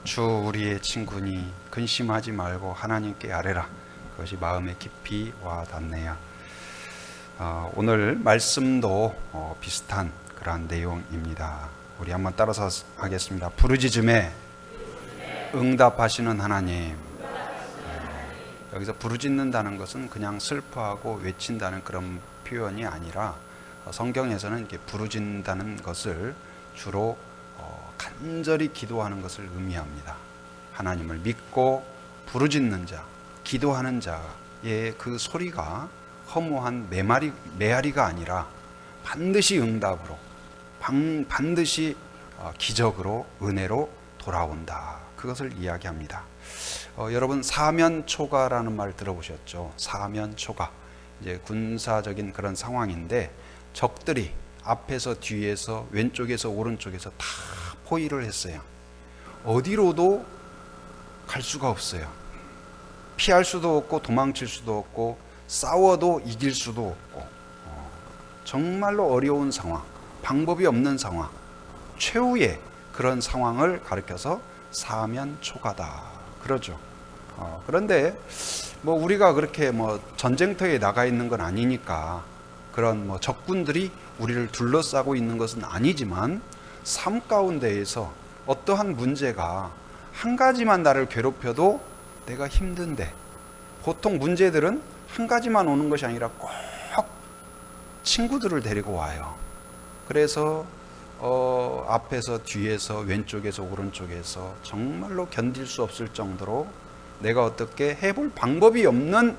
주 우리의 친구니 근심하지 말고 하나님께 아뢰라. 그것이 마음에 깊이 와 닿네요. 오늘 말씀도 비슷한 그러한 내용입니다. 우리 한번 따라서 하겠습니다. 부르짖음에 응답하시는 하나님. 여기서 부르짖는다는 것은 그냥 슬퍼하고 외친다는 그런 표현이 아니라 성경에서는 이렇게 부르짖는다는 것을 주로 간절히 기도하는 것을 의미합니다. 하나님을 믿고 부르짖는 자, 기도하는 자의 그 소리가 허무한 메아리가 아니라 반드시 응답으로, 반드시 기적으로, 은혜로 돌아온다. 그것을 이야기합니다. 여러분, 사면초가라는 말 들어보셨죠? 사면초가. 이제 군사적인 그런 상황인데 적들이 앞에서 뒤에서 왼쪽에서 오른쪽에서 다 포위를 했어요. 어디로도 갈 수가 없어요. 피할 수도 없고 도망칠 수도 없고 싸워도 이길 수도 없고 정말로 어려운 상황, 방법이 없는 상황, 최후의 그런 상황을 가리켜서 사면초가다 그러죠. 그런데 뭐 우리가 그렇게 뭐 전쟁터에 나가 있는 건 아니니까 그런 뭐 적군들이 우리를 둘러싸고 있는 것은 아니지만 삶 가운데에서 어떠한 문제가 한 가지만 나를 괴롭혀도 내가 힘든데, 보통 문제들은 한 가지만 오는 것이 아니라 꼭 친구들을 데리고 와요. 그래서 앞에서 뒤에서 왼쪽에서 오른쪽에서 정말로 견딜 수 없을 정도로 내가 어떻게 해볼 방법이 없는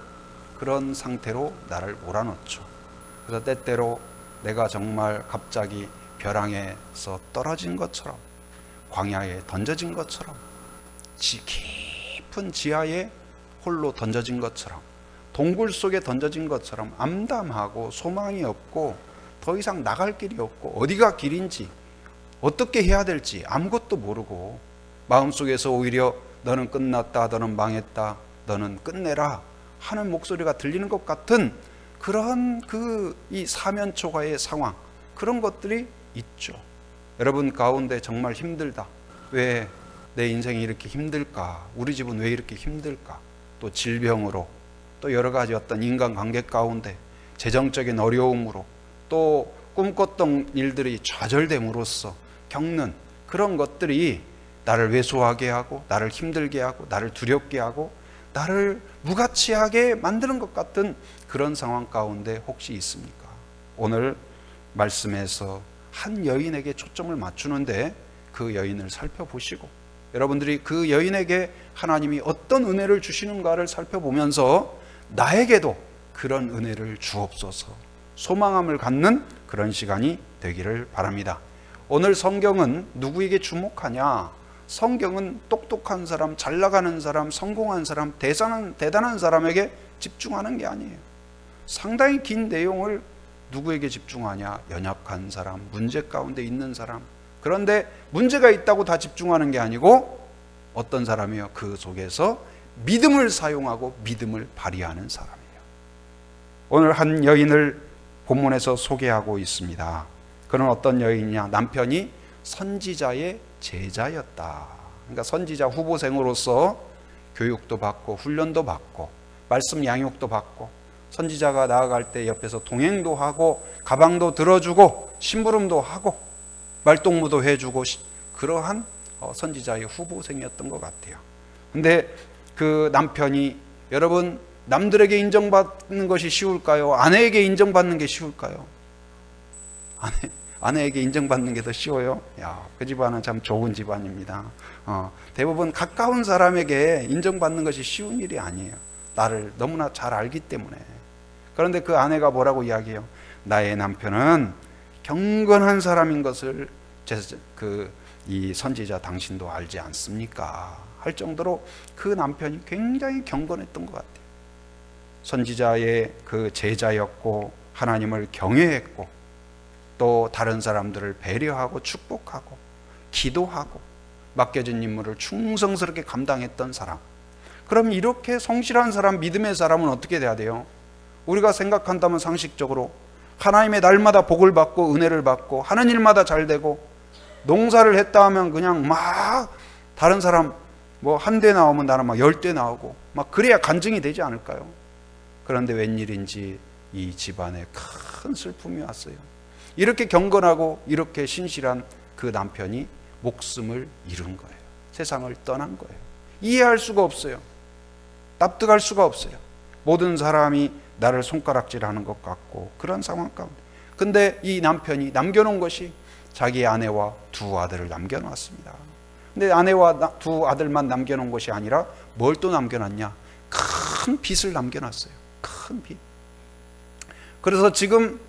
그런 상태로 나를 몰아넣죠. 그래서 때때로 내가 정말 갑자기 벼랑에서 떨어진 것처럼, 광야에 던져진 것처럼, 깊은 지하에 홀로 던져진 것처럼, 동굴 속에 던져진 것처럼 암담하고 소망이 없고 더 이상 나갈 길이 없고 어디가 길인지 어떻게 해야 될지 아무것도 모르고 마음속에서 오히려 너는 끝났다, 너는 망했다, 너는 끝내라 하는 목소리가 들리는 것 같은 그런 이 사면초가의 상황, 그런 것들이 있죠. 여러분 가운데 정말 힘들다, 왜 내 인생이 이렇게 힘들까, 우리 집은 왜 이렇게 힘들까, 또 질병으로, 또 여러 가지 어떤 인간관계 가운데 재정적인 어려움으로, 또 꿈꿨던 일들이 좌절됨으로써 겪는 그런 것들이 나를 왜소하게 하고 나를 힘들게 하고 나를 두렵게 하고 나를 무가치하게 만드는 것 같은 그런 상황 가운데 혹시 있습니까? 오늘 말씀에서 한 여인에게 초점을 맞추는데 그 여인을 살펴보시고 여러분들이 그 여인에게 하나님이 어떤 은혜를 주시는가를 살펴보면서 나에게도 그런 은혜를 주옵소서, 소망함을 갖는 그런 시간이 되기를 바랍니다. 오늘 성경은 누구에게 주목하냐? 성경은 똑똑한 사람, 잘 나가는 사람, 성공한 사람, 대단한 사람에게 집중하는 게 아니에요. 상당히 긴 내용을 누구에게 집중하냐? 연약한 사람, 문제 가운데 있는 사람. 그런데 문제가 있다고 다 집중하는 게 아니고 어떤 사람이요? 그 속에서 믿음을 사용하고 믿음을 발휘하는 사람이에요. 오늘 한 여인을 본문에서 소개하고 있습니다. 그는 어떤 여인이냐? 남편이 선지자의 제자였다. 그러니까 선지자 후보생으로서 교육도 받고 훈련도 받고 말씀 양육도 받고 선지자가 나아갈 때 옆에서 동행도 하고 가방도 들어주고 심부름도 하고 말동무도 해주고 그러한 선지자의 후보생이었던 것 같아요. 근데 그 남편이, 여러분, 남들에게 인정받는 것이 쉬울까요? 아내에게 인정받는 게 쉬울까요? 아내에게 인정받는 게 더 쉬워요? 야, 그 집안은 참 좋은 집안입니다. 대부분 가까운 사람에게 인정받는 것이 쉬운 일이 아니에요. 나를 너무나 잘 알기 때문에. 그런데 그 아내가 뭐라고 이야기해요? 나의 남편은 경건한 사람인 것을 이 선지자 당신도 알지 않습니까? 할 정도로 그 남편이 굉장히 경건했던 것 같아요. 선지자의 그 제자였고 하나님을 경외했고 또 다른 사람들을 배려하고 축복하고 기도하고 맡겨진 임무를 충성스럽게 감당했던 사람. 그럼 이렇게 성실한 사람, 믿음의 사람은 어떻게 돼야 돼요? 우리가 생각한다면 상식적으로 하나님의 날마다 복을 받고 은혜를 받고 하는 일마다 잘 되고 농사를 했다 하면 그냥 막 다른 사람 뭐 한 대 나오면 나는 막 10대 나오고 막 그래야 간증이 되지 않을까요? 그런데 웬일인지 이 집안에 큰 슬픔이 왔어요. 이렇게 경건하고 이렇게 신실한 그 남편이 목숨을 잃은 거예요. 세상을 떠난 거예요. 이해할 수가 없어요. 납득할 수가 없어요. 모든 사람이 나를 손가락질하는 것 같고 그런 상황 가운데. 근데 이 남편이 남겨놓은 것이 자기 아내와 두 아들을 남겨놨습니다. 근데 아내와 두 아들만 남겨놓은 것이 아니라 뭘 또 남겨놨냐? 큰 빚을 남겨놨어요. 큰 빚. 그래서 지금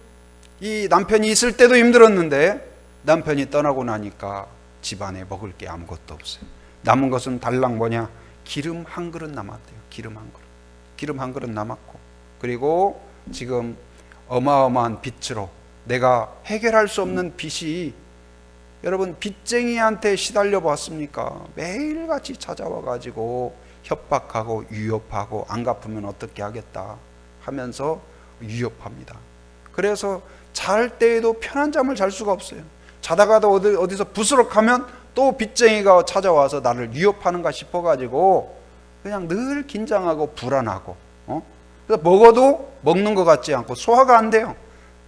이 남편이 있을 때도 힘들었는데 남편이 떠나고 나니까 집안에 먹을 게 아무것도 없어요. 남은 것은 달랑 뭐냐? 기름 한 그릇 남았대요. 기름 한 그릇. 기름 한 그릇 남았고, 그리고 지금 어마어마한 빚으로 내가 해결할 수 없는 빚이, 여러분 빚쟁이한테 시달려 봤습니까? 매일같이 찾아와 가지고 협박하고 위협하고 안 갚으면 어떻게 하겠다 하면서 위협합니다. 그래서 잘 때에도 편한 잠을 잘 수가 없어요. 자다가도 어디서 부스럭하면 또 빚쟁이가 찾아와서 나를 위협하는가 싶어가지고 그냥 늘 긴장하고 불안하고, 그래서 먹어도 먹는 것 같지 않고 소화가 안 돼요.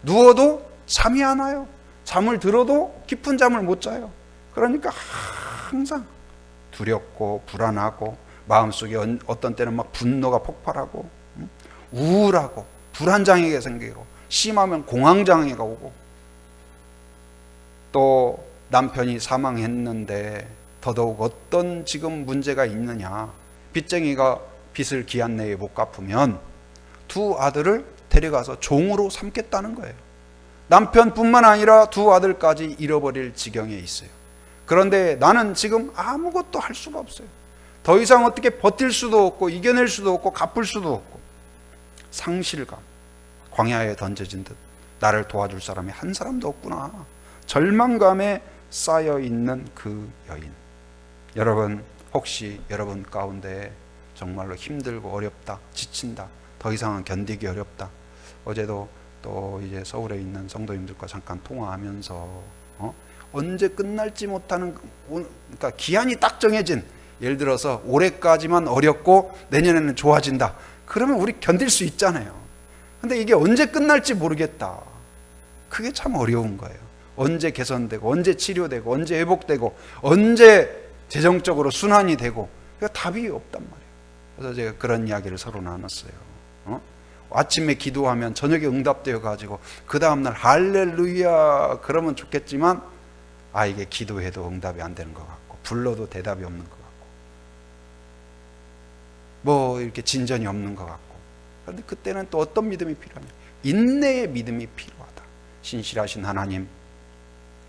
누워도 잠이 안 와요. 잠을 들어도 깊은 잠을 못 자요. 그러니까 항상 두렵고 불안하고 마음속에 어떤 때는 막 분노가 폭발하고 우울하고 불안장애가 생기고 심하면 공황장애가 오고, 또 남편이 사망했는데 더더욱 어떤 지금 문제가 있느냐, 빚쟁이가 빚을 기한 내에 못 갚으면 두 아들을 데려가서 종으로 삼겠다는 거예요. 남편뿐만 아니라 두 아들까지 잃어버릴 지경에 있어요. 그런데 나는 지금 아무것도 할 수가 없어요. 더 이상 어떻게 버틸 수도 없고 이겨낼 수도 없고 갚을 수도 없고, 상실감, 광야에 던져진 듯 나를 도와줄 사람이 한 사람도 없구나, 절망감에 쌓여있는 그 여인. 여러분, 혹시 여러분 가운데 정말로 힘들고 어렵다, 지친다, 더 이상은 견디기 어렵다. 어제도 또 이제 서울에 있는 성도님들과 잠깐 통화하면서 언제 끝날지 못하는, 그러니까 기한이 딱 정해진, 예를 들어서 올해까지만 어렵고 내년에는 좋아진다, 그러면 우리 견딜 수 있잖아요. 근데 이게 언제 끝날지 모르겠다, 그게 참 어려운 거예요. 언제 개선되고 언제 치료되고 언제 회복되고 언제 재정적으로 순환이 되고, 그러니까 답이 없단 말이에요. 그래서 제가 그런 이야기를 서로 나눴어요. 아침에 기도하면 저녁에 응답되어 가지고 그 다음날 할렐루야 그러면 좋겠지만, 이게 기도해도 응답이 안 되는 것 같고 불러도 대답이 없는 것 같고 뭐 이렇게 진전이 없는 것 같고. 그런데 그때는 또 어떤 믿음이 필요하냐? 인내의 믿음이 필요하다. 신실하신 하나님,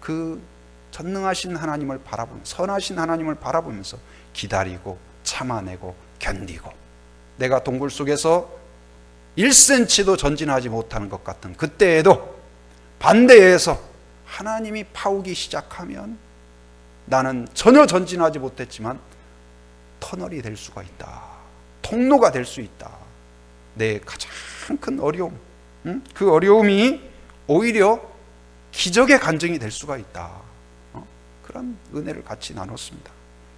그 전능하신 하나님을 바라보면서, 선하신 하나님을 바라보면서 기다리고 참아내고 견디고, 내가 동굴 속에서 1cm도 전진하지 못하는 것 같은 그때에도 반대에서 하나님이 파우기 시작하면 나는 전혀 전진하지 못했지만 터널이 될 수가 있다, 통로가 될 수 있다. 내 가장 큰 어려움, 그 어려움이 오히려 기적의 간증이 될 수가 있다. 그런 은혜를 같이 나눴습니다.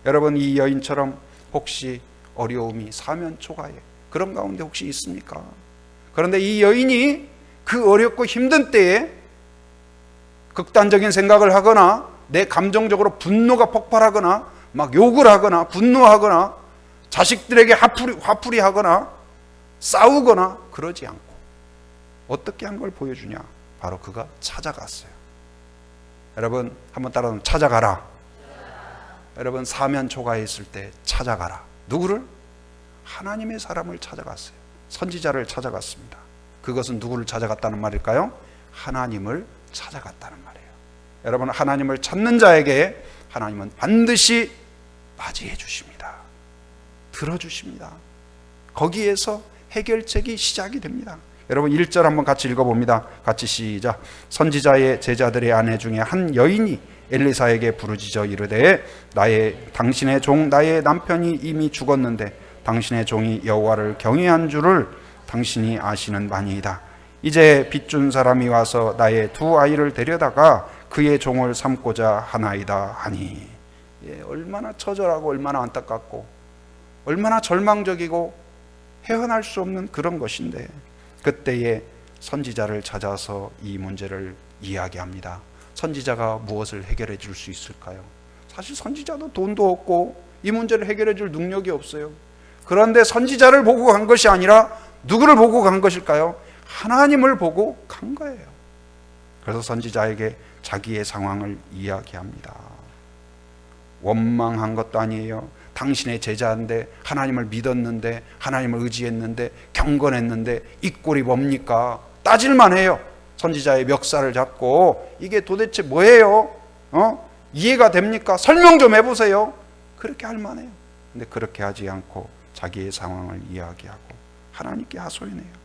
여러분, 이 여인처럼 혹시 어려움이 사면초가에 그런 가운데 혹시 있습니까? 그런데 이 여인이 그 어렵고 힘든 때에 극단적인 생각을 하거나 내 감정적으로 분노가 폭발하거나 막 욕을 하거나 분노하거나 자식들에게 화풀이 하거나 싸우거나 그러지 않고 어떻게 한 걸 보여주냐? 바로 그가 찾아갔어요. 여러분, 한번 따라하면 찾아가라. 여러분, 사면초가에 있을 때 찾아가라. 누구를? 하나님의 사람을 찾아갔어요. 선지자를 찾아갔습니다. 그것은 누구를 찾아갔다는 말일까요? 하나님을 찾아갔다는 말이에요. 여러분, 하나님을 찾는 자에게 하나님은 반드시 맞이해 주십니다. 들어주십니다. 거기에서 해결책이 시작이 됩니다. 여러분, 1절 한번 같이 읽어봅니다. 같이 시작. 선지자의 제자들의 아내 중에 한 여인이 엘리사에게 부르짖어 이르되, 당신의 종 나의 남편이 이미 죽었는데 당신의 종이 여호와를 경외한 줄을 당신이 아시는 바니이다. 이제 빚준 사람이 와서 나의 두 아이를 데려다가 그의 종을 삼고자 하나이다 하니. 얼마나 처절하고 얼마나 안타깝고 얼마나 절망적이고 헤어날 수 없는 그런 것인데, 그때에 선지자를 찾아서 이 문제를 이야기합니다. 선지자가 무엇을 해결해 줄 수 있을까요? 사실 선지자도 돈도 없고 이 문제를 해결해 줄 능력이 없어요. 그런데 선지자를 보고 간 것이 아니라 누구를 보고 간 것일까요? 하나님을 보고 간 거예요. 그래서 선지자에게 자기의 상황을 이야기합니다. 원망한 것도 아니에요. 당신의 제자인데, 하나님을 믿었는데, 하나님을 의지했는데, 경건했는데 이 꼴이 뭡니까? 따질만 해요. 선지자의 멱살을 잡고 이게 도대체 뭐예요? 이해가 됩니까? 설명 좀 해보세요. 그렇게 할 만해요. 근데 그렇게 하지 않고 자기의 상황을 이야기하고 하나님께 하소연해요.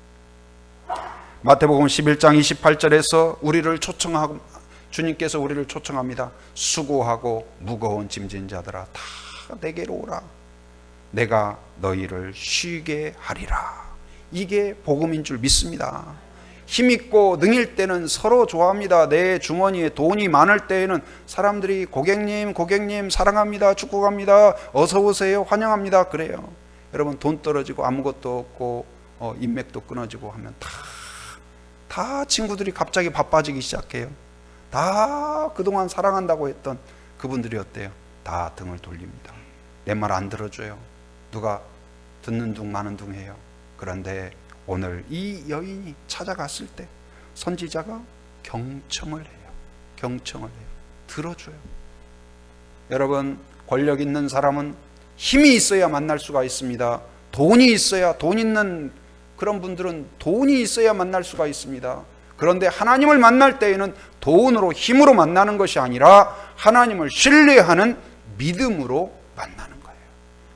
마태복음 11장 28절에서 우리를 초청하고, 주님께서 우리를 초청합니다. 수고하고 무거운 짐진 자들아 다 내게로 오라. 내가 너희를 쉬게 하리라. 이게 복음인 줄 믿습니다. 힘있고 능일 때는 서로 좋아합니다. 내 주머니에 돈이 많을 때에는 사람들이 고객님 사랑합니다, 축구 갑니다, 어서 오세요, 환영합니다 그래요. 여러분, 돈 떨어지고 아무것도 없고 인맥도 끊어지고 하면 다 친구들이 갑자기 바빠지기 시작해요. 다 그동안 사랑한다고 했던 그분들이 어때요? 다 등을 돌립니다. 내 말 안 들어줘요. 누가 듣는 둥 마는 둥 해요. 그런데 오늘 이 여인이 찾아갔을 때 선지자가 경청을 해요. 경청을 해요. 들어줘요. 여러분, 권력 있는 사람은 힘이 있어야 만날 수가 있습니다. 돈이 있어야, 돈 있는 그런 분들은 돈이 있어야 만날 수가 있습니다. 그런데 하나님을 만날 때에는 돈으로, 힘으로 만나는 것이 아니라 하나님을 신뢰하는 믿음으로 만나는 거예요.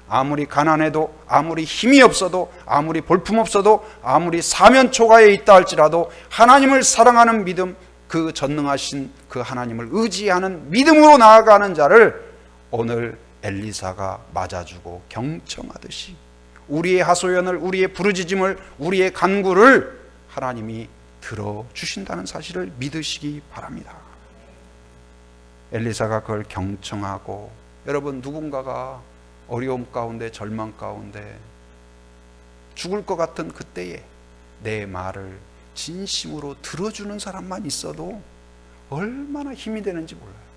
아무리 가난해도, 아무리 힘이 없어도, 아무리 볼품 없어도, 아무리 사면 초가에 있다 할지라도 하나님을 사랑하는 믿음, 그 전능하신 그 하나님을 의지하는 믿음으로 나아가는 자를 오늘 엘리사가 맞아주고 경청하듯이 우리의 하소연을, 우리의 부르짖음을, 우리의 간구를 하나님이 들어주신다는 사실을 믿으시기 바랍니다. 엘리사가 그걸 경청하고, 여러분, 누군가가 어려움 가운데, 절망 가운데 죽을 것 같은 그때에 내 말을 진심으로 들어주는 사람만 있어도 얼마나 힘이 되는지 몰라요.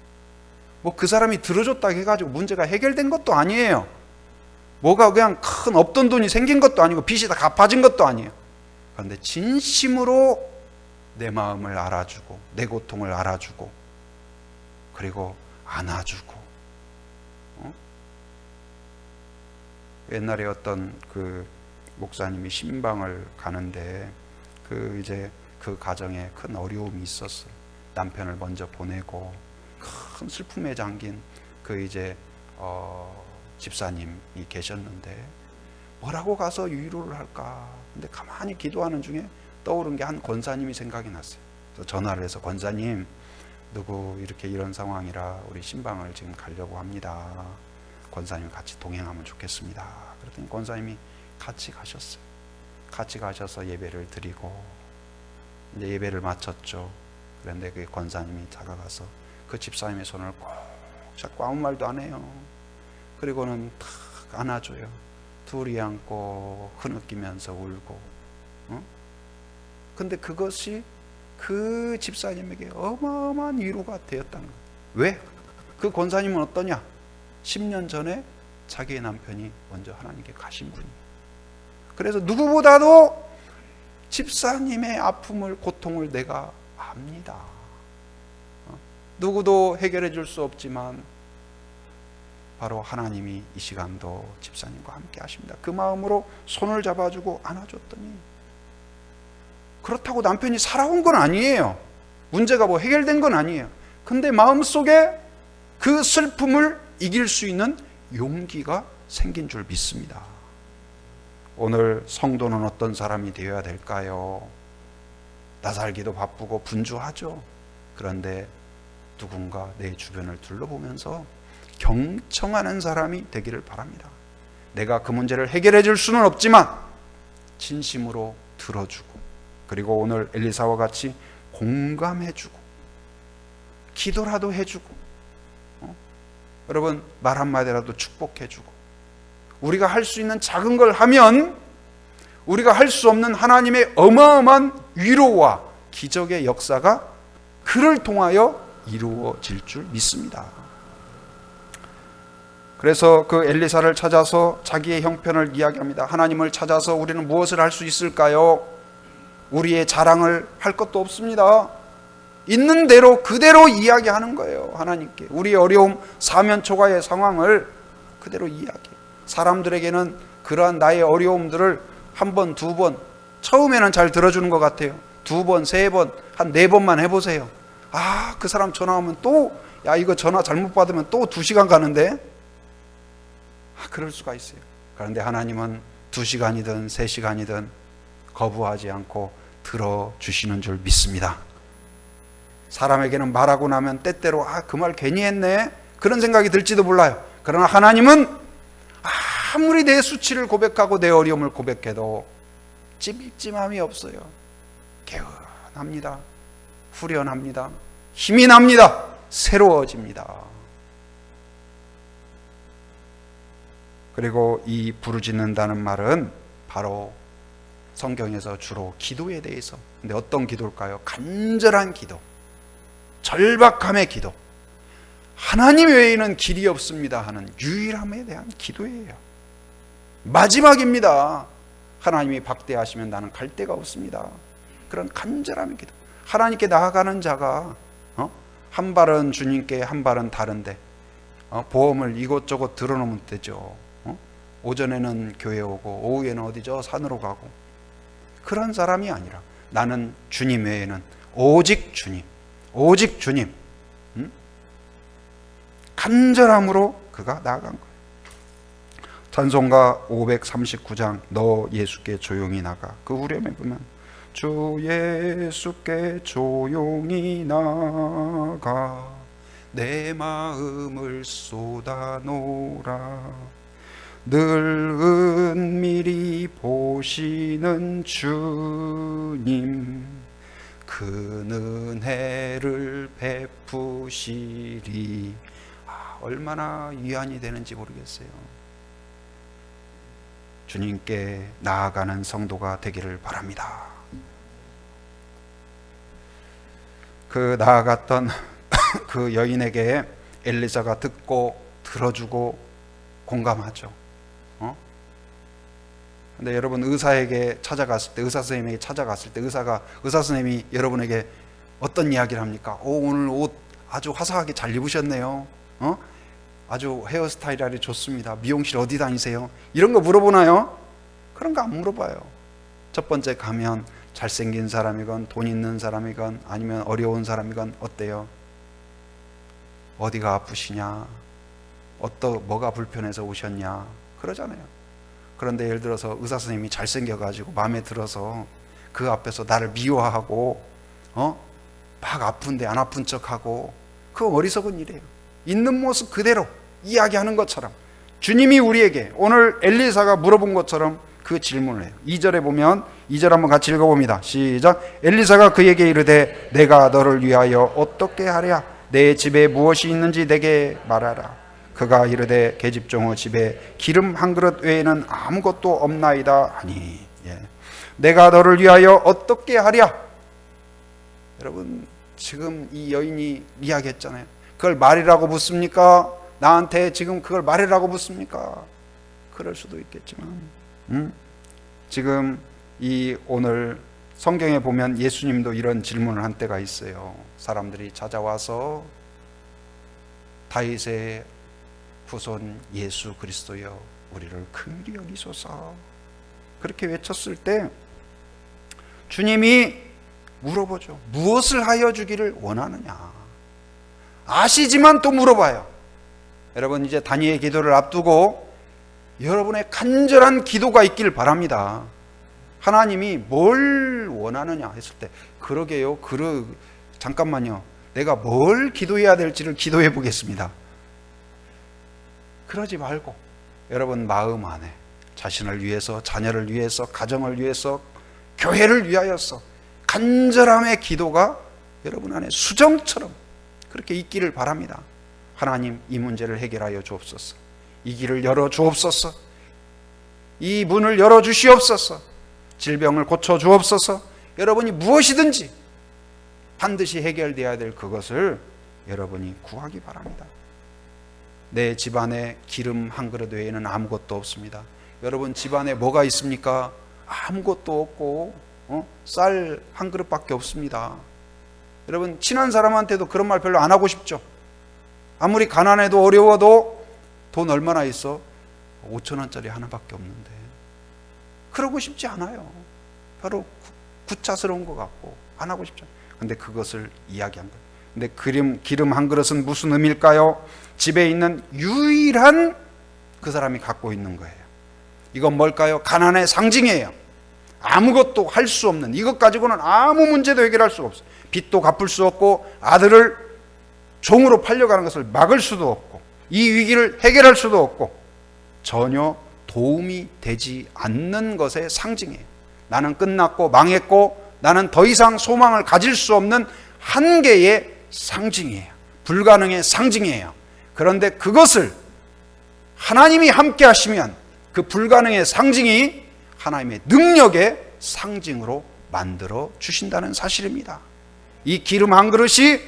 뭐 그 사람이 들어줬다 해가지고 문제가 해결된 것도 아니에요. 뭐가 그냥 큰 없던 돈이 생긴 것도 아니고 빚이 다 갚아진 것도 아니에요. 그런데 진심으로 내 마음을 알아주고 내 고통을 알아주고 그리고 안아주고. 옛날에 어떤 그 목사님이 신방을 가는데 그 가정에 큰 어려움이 있었어요. 남편을 먼저 보내고 큰 슬픔에 잠긴 집사님이 계셨는데 뭐라고 가서 위로를 할까? 근데 가만히 기도하는 중에 떠오른 게 한 권사님이 생각이 났어요. 그래서 전화를 해서, 권사님, 누구 이렇게 이런 상황이라 우리 신방을 지금 가려고 합니다. 권사님 같이 동행하면 좋겠습니다. 그랬더니 권사님이 같이 가셨어요. 같이 가셔서 예배를 드리고 이제 예배를 마쳤죠. 그런데 그 권사님이 다가가서 그 집사님의 손을 꼭 잡고 아무 말도 안 해요. 그리고는 탁 안아줘요. 둘이 안고 흐느끼면서 울고. 근데 그것이 그 집사님에게 어마어마한 위로가 되었다는 거예요. 왜? 그 권사님은 어떠냐? 10년 전에 자기의 남편이 먼저 하나님께 가신 분이에요. 그래서 누구보다도 집사님의 아픔을, 고통을 내가 압니다. 누구도 해결해 줄 수 없지만 바로 하나님이 이 시간도 집사님과 함께 하십니다. 그 마음으로 손을 잡아주고 안아줬더니, 그렇다고 남편이 살아온 건 아니에요. 문제가 뭐 해결된 건 아니에요. 근데 마음속에 그 슬픔을 이길 수 있는 용기가 생긴 줄 믿습니다. 오늘 성도는 어떤 사람이 되어야 될까요? 나 살기도 바쁘고 분주하죠. 그런데 누군가 내 주변을 둘러보면서 경청하는 사람이 되기를 바랍니다. 내가 그 문제를 해결해 줄 수는 없지만 진심으로 들어주고, 그리고 오늘 엘리사와 같이 공감해주고 기도라도 해주고. 여러분 말 한마디라도 축복해주고, 우리가 할 수 있는 작은 걸 하면 우리가 할 수 없는 하나님의 어마어마한 위로와 기적의 역사가 그를 통하여 이루어질 줄 믿습니다. 그래서 그 엘리사를 찾아서 자기의 형편을 이야기합니다. 하나님을 찾아서 우리는 무엇을 할 수 있을까요? 우리의 자랑을 할 것도 없습니다. 있는 대로 그대로 이야기하는 거예요. 하나님께 우리의 어려움, 사면초가의 상황을 그대로 이야기. 사람들에게는 그러한 나의 어려움들을 한 번, 두 번, 처음에는 잘 들어주는 것 같아요. 두 번, 세 번, 한 네 번만 해보세요. 아, 그 사람 전화 오면 또, 야, 이거 전화 잘못 받으면 또 2시간 가는데? 그럴 수가 있어요. 그런데 하나님은 2시간이든 3시간이든 거부하지 않고 들어주시는 줄 믿습니다. 사람에게는 말하고 나면 때때로 그 말 괜히 했네, 그런 생각이 들지도 몰라요. 그러나 하나님은 아무리 내 수치를 고백하고 내 어려움을 고백해도 찜찜함이 없어요. 개운합니다. 후련합니다. 힘이 납니다. 새로워집니다. 그리고 이 부르짖는다는 말은 바로 성경에서 주로 기도에 대해서, 근데 어떤 기도일까요? 간절한 기도, 절박함의 기도, 하나님 외에는 길이 없습니다 하는 유일함에 대한 기도예요. 마지막입니다. 하나님이 박대하시면 나는 갈 데가 없습니다. 그런 간절함의 기도. 하나님께 나아가는 자가 한 발은 주님께, 한 발은 다른데 보험을 이곳저곳 들어놓으면 되죠. 오전에는 교회 오고 오후에는 어디죠? 산으로 가고. 그런 사람이 아니라 나는 주님 외에는 오직 주님, 오직 주님, 간절함으로 그가 나아간 거예요. 찬송가 539장 너 예수께 조용히 나가, 그 후렴에 보면 주 예수께 조용히 나가 내 마음을 쏟아놓으라, 늘 은밀히 보시는 주님 그 은혜를 베푸시리. 얼마나 위안이 되는지 모르겠어요. 주님께 나아가는 성도가 되기를 바랍니다. 그 나아갔던 그 여인에게 엘리사가 듣고 들어주고 공감하죠. 근데 여러분 의사에게 찾아갔을 때, 의사 선생님에게 찾아갔을 때 의사 선생님이 여러분에게 어떤 이야기를 합니까? 오늘 옷 아주 화사하게 잘 입으셨네요. 아주 헤어스타일이 아주 좋습니다. 미용실 어디 다니세요? 이런 거 물어보나요? 그런 거 안 물어봐요. 첫 번째 가면 잘생긴 사람이건 돈 있는 사람이건 아니면 어려운 사람이건 어때요? 어디가 아프시냐? 뭐가 불편해서 오셨냐? 그러잖아요. 그런데 예를 들어서 의사 선생님이 잘생겨가지고 마음에 들어서 그 앞에서 나를 미워하고 막 아픈데 안 아픈 척하고, 그거 어리석은 일이에요. 있는 모습 그대로 이야기하는 것처럼 주님이 우리에게 오늘 엘리사가 물어본 것처럼 그 질문을 해요. 2절에 보면, 2절 한번 같이 읽어봅니다. 시작. 엘리사가 그에게 이르되 내가 너를 위하여 어떻게 하랴? 내 집에 무엇이 있는지 내게 말하라. 그가 이르되 계집종의 집에 기름 한 그릇 외에는 아무것도 없나이다 하니. 내가 너를 위하여 어떻게 하랴? 여러분 지금 이 여인이 이야기했잖아요. 그걸 말이라고 묻습니까? 나한테 지금 그걸 말이라고 묻습니까? 그럴 수도 있겠지만 지금 이 오늘 성경에 보면 예수님도 이런 질문을 한 때가 있어요. 사람들이 찾아와서 다윗의 후손 예수 그리스도여 우리를 긍휼히 여기소서, 그렇게 외쳤을 때 주님이 물어보죠. 무엇을 하여 주기를 원하느냐? 아시지만 또 물어봐요. 여러분 이제 다니엘 기도를 앞두고 여러분의 간절한 기도가 있길 바랍니다. 하나님이 뭘 원하느냐 했을 때, 그러게요, 잠깐만요, 내가 뭘 기도해야 될지를 기도해 보겠습니다. 그러지 말고 여러분 마음 안에 자신을 위해서, 자녀를 위해서, 가정을 위해서, 교회를 위하여서 간절함의 기도가 여러분 안에 수정처럼 그렇게 있기를 바랍니다. 하나님, 이 문제를 해결하여 주옵소서. 이 길을 열어 주옵소서. 이 문을 열어 주시옵소서. 질병을 고쳐 주옵소서. 여러분이 무엇이든지 반드시 해결되어야 될 그것을 여러분이 구하기 바랍니다. 내 집안에 기름 한 그릇 외에는 아무것도 없습니다. 여러분 집안에 뭐가 있습니까? 아무것도 없고 쌀 한 그릇밖에 없습니다. 여러분 친한 사람한테도 그런 말 별로 안 하고 싶죠. 아무리 가난해도 어려워도 돈 얼마나 있어? 5,000원짜리 하나밖에 없는데 그러고 싶지 않아요. 바로 구차스러운 것 같고 안 하고 싶죠. 근데 그것을 이야기한 거예요. 근데 기름 한 그릇은 무슨 의미일까요? 집에 있는 유일한 그 사람이 갖고 있는 거예요. 이건 뭘까요? 가난의 상징이에요. 아무것도 할 수 없는, 이것 가지고는 아무 문제도 해결할 수가 없어요. 빚도 갚을 수 없고 아들을 종으로 팔려가는 것을 막을 수도 없고 이 위기를 해결할 수도 없고 전혀 도움이 되지 않는 것의 상징이에요. 나는 끝났고 망했고 나는 더 이상 소망을 가질 수 없는 한계의 상징이에요. 불가능의 상징이에요. 그런데 그것을 하나님이 함께 하시면 그 불가능의 상징이 하나님의 능력의 상징으로 만들어 주신다는 사실입니다. 이 기름 한 그릇이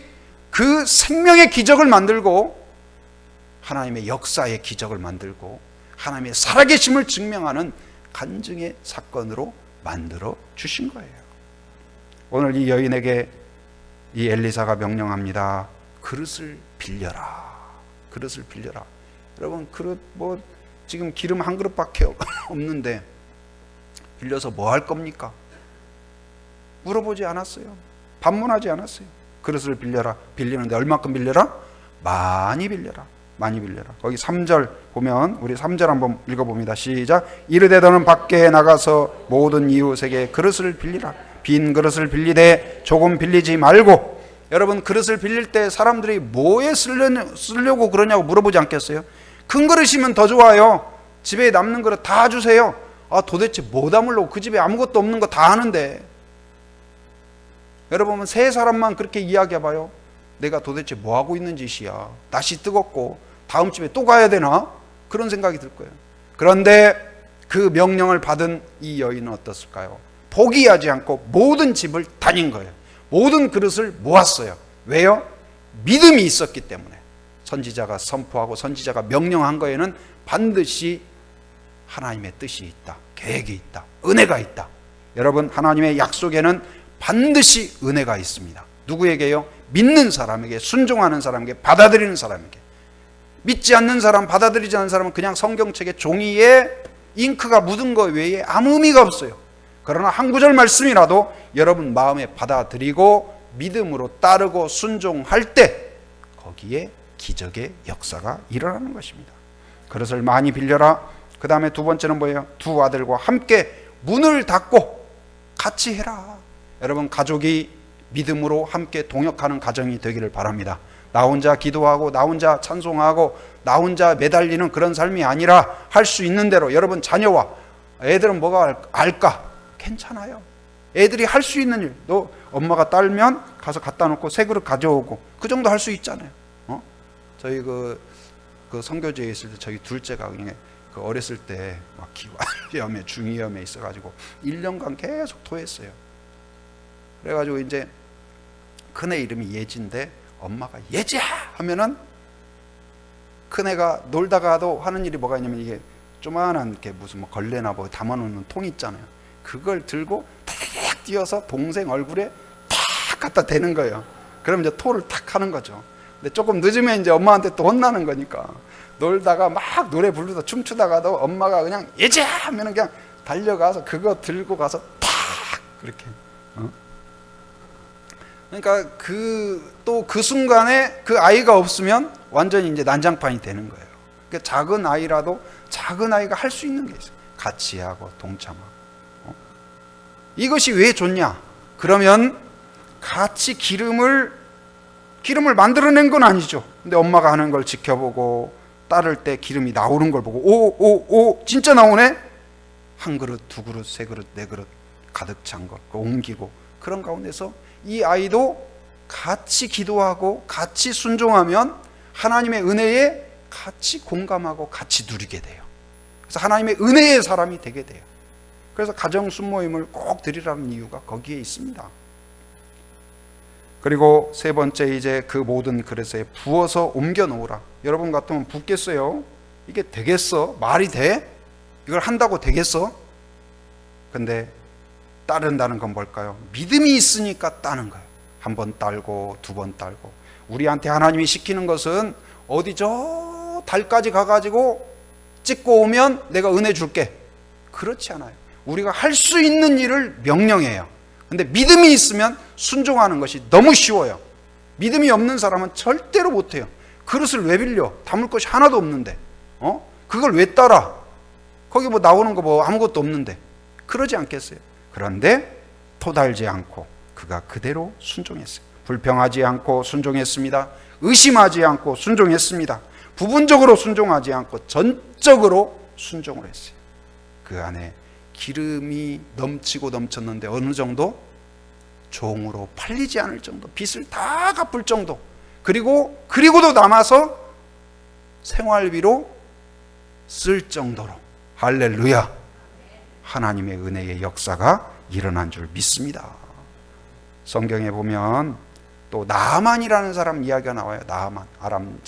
그 생명의 기적을 만들고 하나님의 역사의 기적을 만들고 하나님의 살아계심을 증명하는 간증의 사건으로 만들어 주신 거예요. 오늘 이 여인에게 이 엘리사가 명령합니다. 그릇을 빌려라. 그릇을 빌려라. 여러분 그릇 지금 기름 한 그릇밖에 없는데 빌려서 뭐 할 겁니까? 물어보지 않았어요. 반문하지 않았어요. 그릇을 빌려라. 빌리는데 얼마큼 빌려라? 많이 빌려라. 많이 빌려라. 거기 3절 보면 우리 3절 한번 읽어봅니다. 시작. 이르되 너는 밖에 나가서 모든 이웃에게 그릇을 빌리라. 빈 그릇을 빌리되 조금 빌리지 말고. 여러분 그릇을 빌릴 때 사람들이 뭐에 쓰려고 그러냐고 물어보지 않겠어요? 큰 그릇이면 더 좋아요. 집에 남는 그릇 다 주세요. 도대체 뭐 담으려고? 그 집에 아무것도 없는 거 다 하는데. 여러분 세 사람만 그렇게 이야기해봐요. 내가 도대체 뭐 하고 있는 짓이야. 날씨 뜨겁고 다음 집에 또 가야 되나? 그런 생각이 들 거예요. 그런데 그 명령을 받은 이 여인은 어떻을까요? 포기하지 않고 모든 집을 다닌 거예요. 모든 그릇을 모았어요. 왜요? 믿음이 있었기 때문에. 선지자가 선포하고 선지자가 명령한 거에는 반드시 하나님의 뜻이 있다. 계획이 있다. 은혜가 있다. 여러분 하나님의 약속에는 반드시 은혜가 있습니다. 누구에게요? 믿는 사람에게, 순종하는 사람에게, 받아들이는 사람에게. 믿지 않는 사람, 받아들이지 않는 사람은 그냥 성경책에 종이에 잉크가 묻은 것 외에 아무 의미가 없어요. 그러나 한 구절 말씀이라도 여러분 마음에 받아들이고 믿음으로 따르고 순종할 때 거기에 기적의 역사가 일어나는 것입니다. 그릇을 많이 빌려라. 그 다음에 두 번째는 뭐예요? 두 아들과 함께 문을 닫고 같이 해라. 여러분 가족이 믿음으로 함께 동역하는 가정이 되기를 바랍니다. 나 혼자 기도하고 나 혼자 찬송하고 나 혼자 매달리는 그런 삶이 아니라 할 수 있는 대로 여러분 자녀와 애들은 뭐가 알까? 괜찮아요. 애들이 할 수 있는 일, 너 엄마가 딸면 가서 갖다 놓고 새 그릇 가져오고 그 정도 할 수 있잖아요. 저희 그 선교지에 있을 때 저희 둘째가 그냥 어렸을 때 막 기관지염에 중이염에 있어가지고 1년간 계속 토했어요. 그래가지고 이제 큰애 이름이 예지인데 엄마가 예지야 하면은 큰애가 놀다가도 하는 일이 뭐가 있냐면 이게 조만한 이렇게 무슨 뭐 걸레나 뭐 담아놓는 통 있잖아요. 그걸 들고 탁 뛰어서 동생 얼굴에 탁 갖다 대는 거예요. 그럼 이제 토를 탁 하는 거죠. 근데 조금 늦으면 이제 엄마한테 또 혼나는 거니까 놀다가 막 노래 부르다 춤추다가도 엄마가 그냥 예지야 하면은 그냥 달려가서 그거 들고 가서 탁 그렇게. 그러니까 또 그 순간에 그 아이가 없으면 완전히 이제 난장판이 되는 거예요. 그러니까 작은 아이라도 작은 아이가 할 수 있는 게 있어요. 같이 하고 동참하고. 이것이 왜 좋냐? 그러면 같이 기름을 만들어낸 건 아니죠. 근데 엄마가 하는 걸 지켜보고 따를 때 기름이 나오는 걸 보고 오 진짜 나오네? 한 그릇, 두 그릇, 세 그릇, 네 그릇 가득 찬 거 옮기고 그런 가운데서 이 아이도 같이 기도하고 같이 순종하면 하나님의 은혜에 같이 공감하고 같이 누리게 돼요. 그래서 하나님의 은혜의 사람이 되게 돼요. 그래서 가정 순모임을 꼭 드리라는 이유가 거기에 있습니다. 그리고 세 번째, 이제 그 모든 그릇에 부어서 옮겨 놓으라. 여러분 같으면 붓겠어요? 이게 되겠어? 말이 돼? 이걸 한다고 되겠어? 근데 따른다는 건 뭘까요? 믿음이 있으니까 따는 거예요. 한 번 따고 두 번 따고. 우리한테 하나님이 시키는 것은 어디 저 달까지 가가지고 찍고 오면 내가 은혜 줄게, 그렇지 않아요. 우리가 할 수 있는 일을 명령해요. 근데 믿음이 있으면 순종하는 것이 너무 쉬워요. 믿음이 없는 사람은 절대로 못해요. 그릇을 왜 빌려? 담을 것이 하나도 없는데, 그걸 왜 따라? 거기 뭐 나오는 거 뭐 아무것도 없는데. 그러지 않겠어요? 그런데 토달지 않고 그가 그대로 순종했어요. 불평하지 않고 순종했습니다. 의심하지 않고 순종했습니다. 부분적으로 순종하지 않고 전적으로 순종을 했어요. 그 안에 기름이 넘치고 넘쳤는데 어느 정도? 종으로 팔리지 않을 정도, 빚을 다 갚을 정도, 그리고도 남아서 생활비로 쓸 정도로. 할렐루야. 하나님의 은혜의 역사가 일어난 줄 믿습니다. 성경에 보면 또 나아만이라는 사람 이야기가 나와요. 나아만, 아람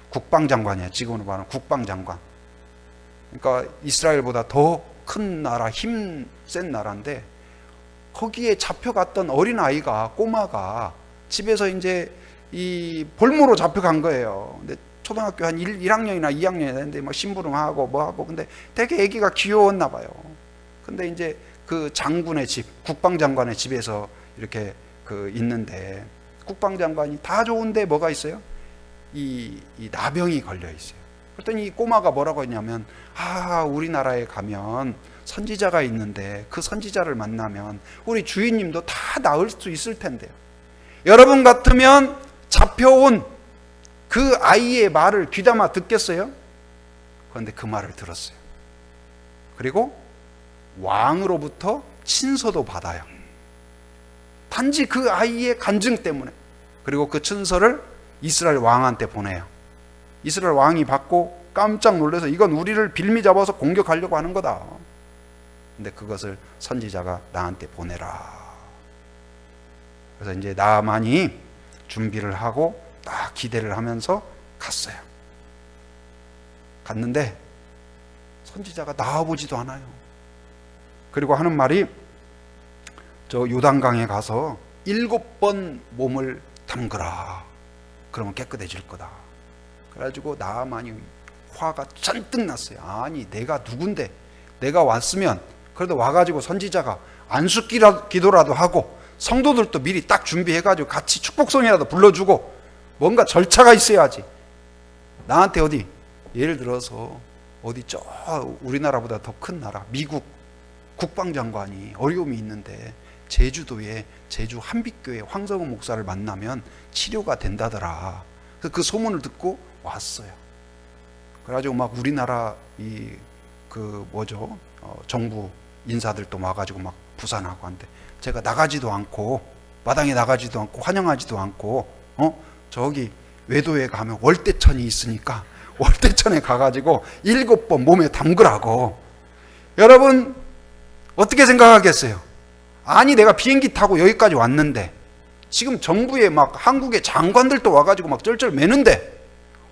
국방장관이에요. 지금으로 말하면 국방장관. 그러니까 이스라엘보다 더 큰 나라, 힘 센 나라인데, 거기에 잡혀갔던 어린아이가, 꼬마가 집에서 이제 이 볼모로 잡혀간 거예요. 근데 초등학교 한 1학년이나 2학년이 됐는데 막 심부름하고 뭐하고, 근데 되게 애기가 귀여웠나 봐요. 근데 이제 그 장군의 집, 국방장관의 집에서 이렇게 있는데, 국방장관이 다 좋은데 뭐가 있어요? 이 나병이 걸려 있어요. 그랬더니 이 꼬마가 뭐라고 했냐면, 우리나라에 가면 선지자가 있는데 그 선지자를 만나면 우리 주인님도 다 나을 수 있을 텐데요. 여러분 같으면 잡혀온 그 아이의 말을 귀담아 듣겠어요? 그런데 그 말을 들었어요. 그리고 왕으로부터 친서도 받아요. 단지 그 아이의 간증 때문에. 그리고 그 친서를 이스라엘 왕한테 보내요. 이스라엘 왕이 받고 깜짝 놀라서 이건 우리를 빌미 잡아서 공격하려고 하는 거다. 근데 그것을 선지자가 나한테 보내라. 그래서 이제 나만이 준비를 하고 딱 기대를 하면서 갔어요. 갔는데 선지자가 나와보지도 않아요. 그리고 하는 말이, 저 요단강에 가서 7번 몸을 담그라. 그러면 깨끗해질 거다. 그래가지고 나만이 화가 잔뜩 났어요. 아니, 내가 누군데? 내가 왔으면 그래도 와가지고 선지자가 안수 기도라도 하고 성도들도 미리 딱 준비해가지고 같이 축복성이라도 불러주고 뭔가 절차가 있어야지. 나한테 어디, 예를 들어서 어디 저 우리나라보다 더 큰 나라 미국 국방장관이 어려움이 있는데 제주도에 제주 한빛교회 황성은 목사를 만나면 치료가 된다더라. 그래서 그 소문을 듣고 왔어요. 그래가지고 막 우리나라 정부 인사들도 와가지고 막 부산하고 한데, 제가 나가지도 않고 마당에 나가지도 않고 환영하지도 않고 저기 외도에 가면 월대천이 있으니까 월대천에 가가지고 7번 몸에 담그라고. 여러분 어떻게 생각하겠어요? 아니, 내가 비행기 타고 여기까지 왔는데 지금 정부에 막 한국의 장관들도 와가지고 막 쩔쩔 매는데,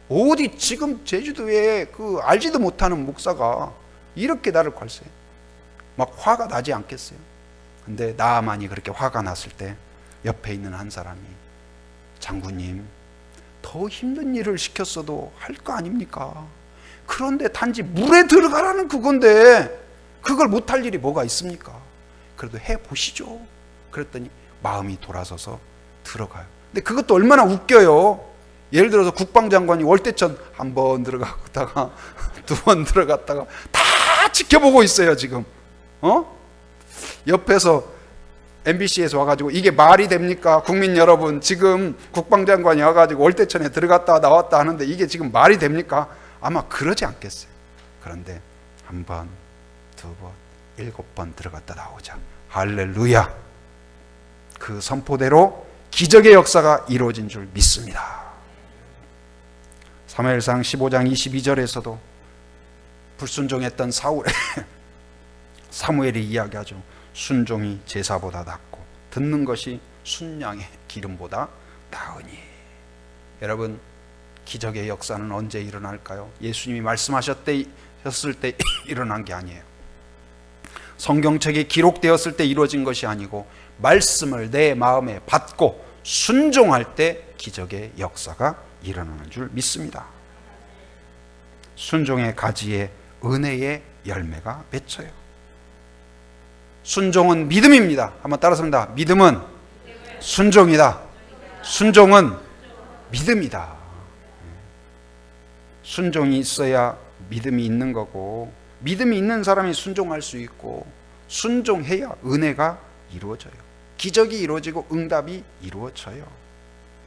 어디 지금 제주도에 알지도 못하는 목사가 이렇게 나를 괄세. 막 화가 나지 않겠어요? 근데 나만이 그렇게 화가 났을 때 옆에 있는 한 사람이, 장군님, 더 힘든 일을 시켰어도 할 거 아닙니까? 그런데 단지 물에 들어가라는 그건데 그걸 못할 일이 뭐가 있습니까? 그래도 해보시죠. 그랬더니 마음이 돌아서서 들어가요. 근데 그것도 얼마나 웃겨요. 예를 들어서 국방장관이 월대천 한 번 들어갔다가 두 번 들어갔다가 다 지켜보고 있어요. 지금 옆에서 MBC에서 와가지고 이게 말이 됩니까? 국민 여러분, 지금 국방장관이 와가지고 월대천에 들어갔다 나왔다 하는데 이게 지금 말이 됩니까? 아마 그러지 않겠어요. 그런데 한 번, 두 번, 7번 들어갔다 나오자. 할렐루야. 그 선포대로 기적의 역사가 이루어진 줄 믿습니다. 사무엘상 15장 22절에서도 불순종했던 사무엘이 이야기하죠. 순종이 제사보다 낫고 듣는 것이 순양의 기름보다 나으니. 여러분, 기적의 역사는 언제 일어날까요? 예수님이 말씀하셨을 때 일어난 게 아니에요. 성경책에 기록되었을 때 이루어진 것이 아니고 말씀을 내 마음에 받고 순종할 때 기적의 역사가 일어나는 줄 믿습니다. 순종의 가지에 은혜의 열매가 맺혀요. 순종은 믿음입니다. 한번 따라서 합니다. 믿음은 순종이다. 순종은 믿음이다. 순종이 있어야 믿음이 있는 거고, 믿음이 있는 사람이 순종할 수 있고, 순종해야 은혜가 이루어져요. 기적이 이루어지고 응답이 이루어져요.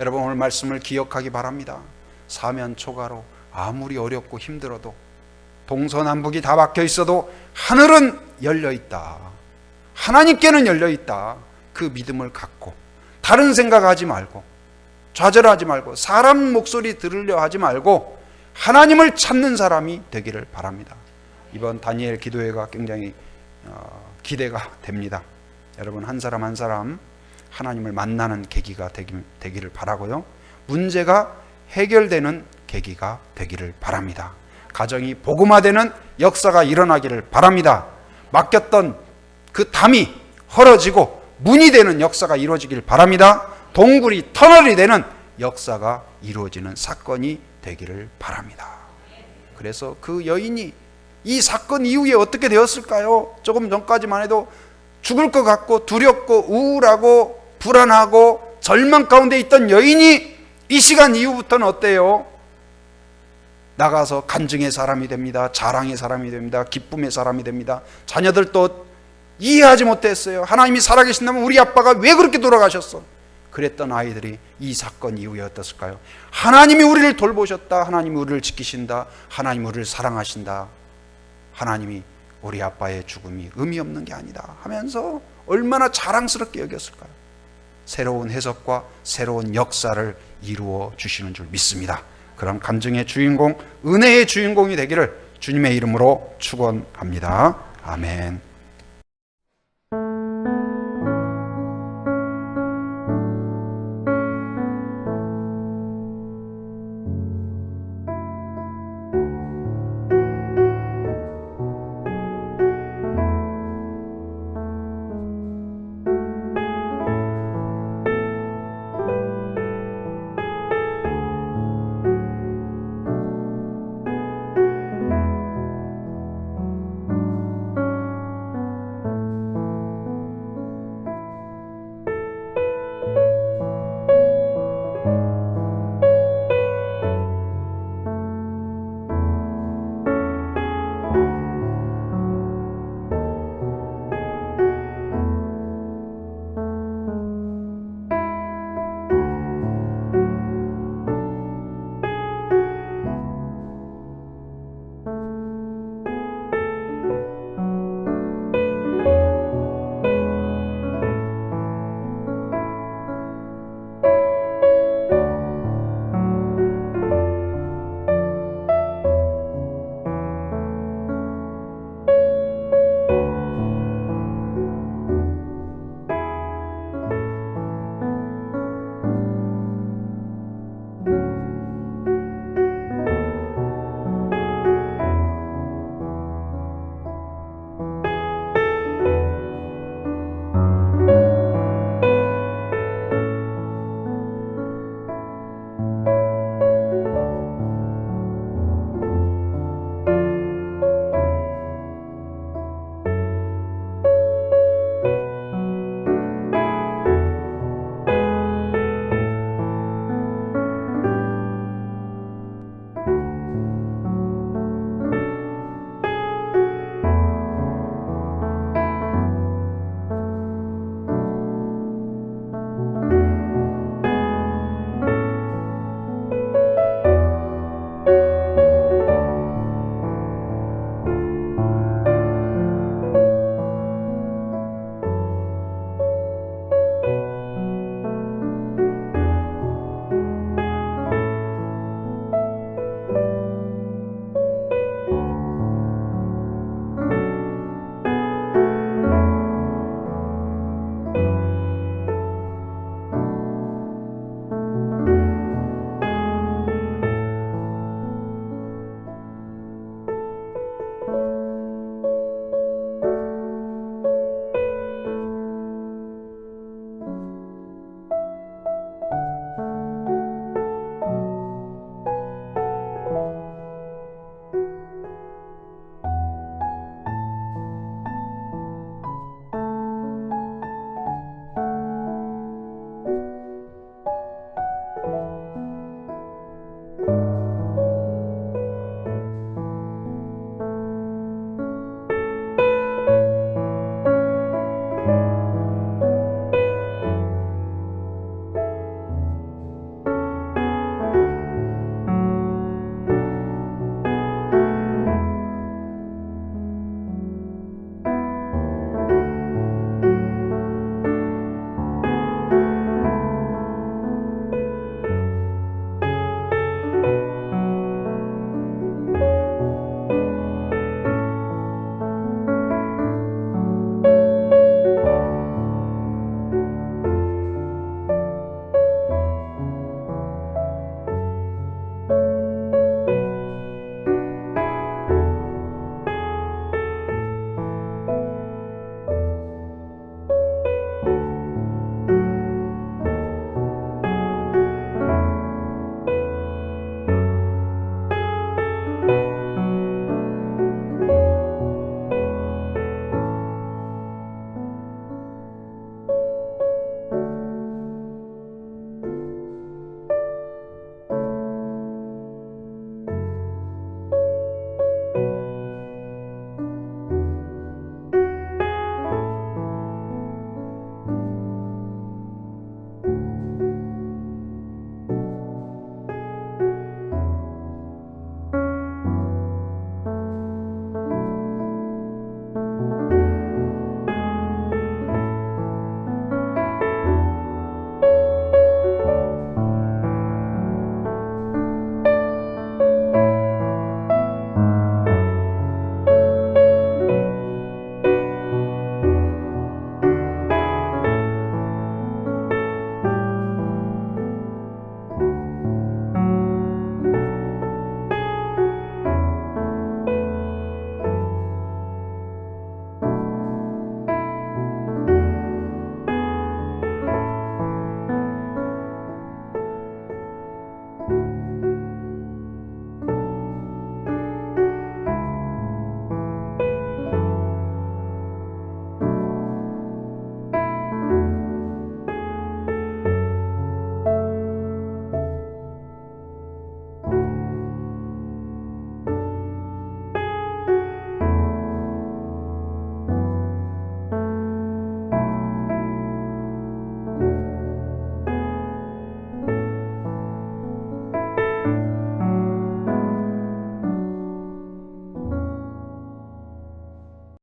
여러분, 오늘 말씀을 기억하기 바랍니다. 사면초가로 아무리 어렵고 힘들어도, 동서남북이 다 막혀 있어도 하늘은 열려 있다. 하나님께는 열려 있다. 그 믿음을 갖고 다른 생각하지 말고, 좌절하지 말고, 사람 목소리 들으려 하지 말고 하나님을 찾는 사람이 되기를 바랍니다. 이번 다니엘 기도회가 굉장히 기대가 됩니다. 여러분, 한 사람 한 사람 하나님을 만나는 계기가 되기를 바라고요. 문제가 해결되는 계기가 되기를 바랍니다. 가정이 복음화되는 역사가 일어나기를 바랍니다. 맡겼던 그 담이 헐어지고 문이 되는 역사가 이루어지길 바랍니다. 동굴이 터널이 되는 역사가 이루어지는 사건이 되기를 바랍니다. 그래서 그 여인이 이 사건 이후에 어떻게 되었을까요? 조금 전까지만 해도 죽을 것 같고 두렵고 우울하고 불안하고 절망 가운데 있던 여인이 이 시간 이후부터는 어때요? 나가서 간증의 사람이 됩니다. 자랑의 사람이 됩니다. 기쁨의 사람이 됩니다. 자녀들도 이해하지 못했어요. 하나님이 살아계신다면 우리 아빠가 왜 그렇게 돌아가셨어? 그랬던 아이들이 이 사건 이후에 어떻을까요? 하나님이 우리를 돌보셨다. 하나님이 우리를 지키신다. 하나님이 우리를 사랑하신다. 하나님이 우리 아빠의 죽음이 의미 없는 게 아니다 하면서 얼마나 자랑스럽게 여겼을까요? 새로운 해석과 새로운 역사를 이루어 주시는 줄 믿습니다. 그런 간증의 주인공, 은혜의 주인공이 되기를 주님의 이름으로 축원합니다. 아멘.